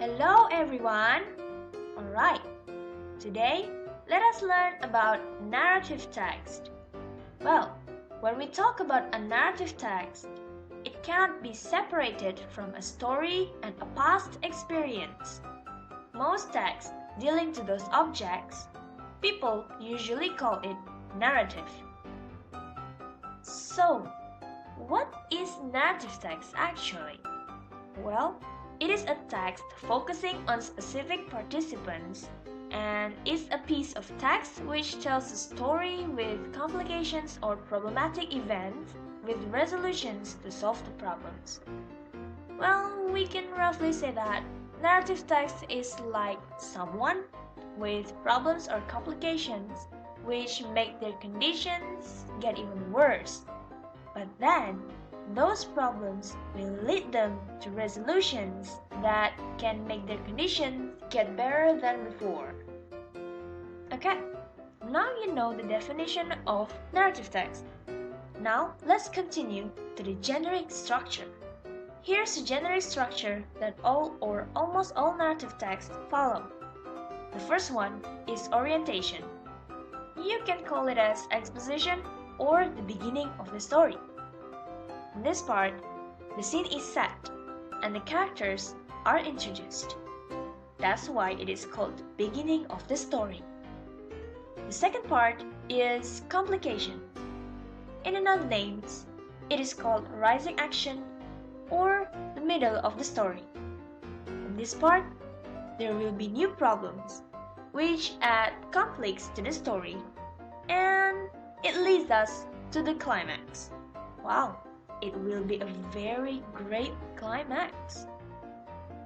Hello everyone! Alright, today let us learn about narrative text. Well, when we talk about a narrative text, it cannot be separated from a story and a past experience. Most texts dealing to those objects, people usually call it narrative. So, what is narrative text actually? Well, it is a text focusing on specific participants and is a piece of text which tells a story with complications or problematic events with resolutions to solve the problems. Well, we can roughly say that narrative text is like someone with problems or complications which make their conditions get even worse. But then, those problems will lead them to resolutions that can make their conditions get better than before. Okay, now you know the definition of narrative text. Now let's continue to the generic structure. Here's the generic structure that all or almost all narrative texts follow. The first one is orientation. You can call it as exposition or the beginning of the story. In this part, the scene is set and the characters are introduced. That's why it is called the beginning of the story. The second part is complication. In another names, it is called rising action or the middle of the story. In this part, there will be new problems which add conflicts to the story and it leads us to the climax. Wow! It will be a very great climax.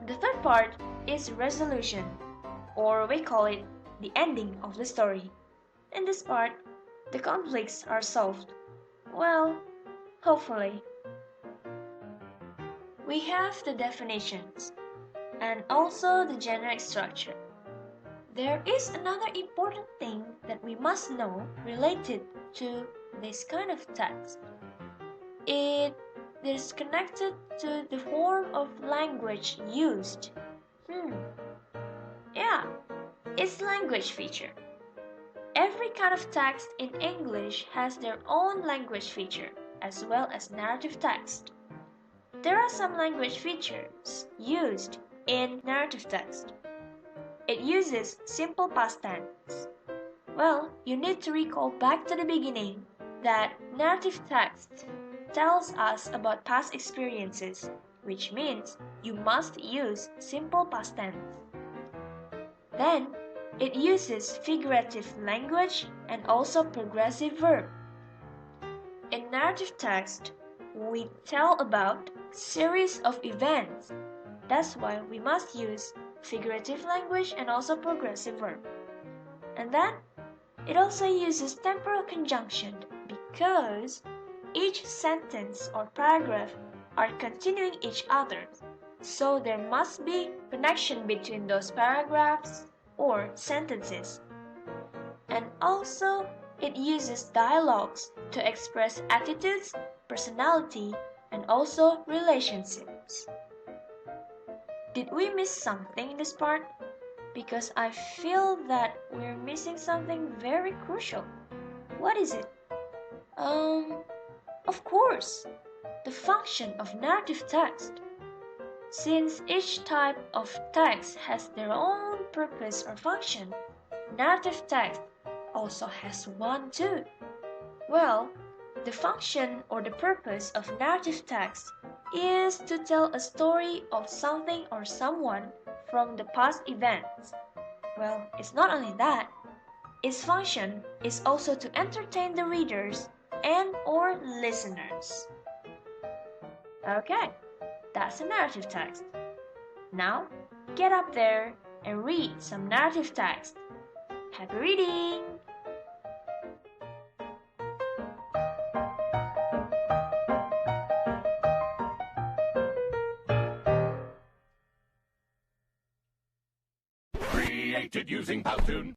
The third part is resolution, or we call it the ending of the story. In this part, the conflicts are solved. Well, hopefully. We have the definitions and also the generic structure. There is another important thing that we must know related to this kind of text. It is connected to the form of language used. Yeah, it's language feature. Every kind of text in English has their own language feature as well as narrative text. There are some language features used in narrative text. It uses simple past tense. Well, you need to recall back to the beginning that narrative text tells us about past experiences, which means you must use simple past tense. Then, it uses figurative language and also progressive verb. In narrative text, we tell about series of events. That's why we must use figurative language and also progressive verb. And then, it also uses temporal conjunction because each sentence or paragraph are continuing each other, so there must be connection between those paragraphs or sentences. And also, it uses dialogues to express attitudes, personality, and also relationships. Did we miss something in this part? Because I feel that we're missing something very crucial. What is it? Of course, the function of narrative text. Since each type of text has their own purpose or function, narrative text also has one too. Well, the function or the purpose of narrative text is to tell a story of something or someone from the past events. Well, it's not only that. Its function is also to entertain the readers and or listeners. Okay, that's a narrative text. Now, get up there and read some narrative text. Happy reading! Created using Powtoon.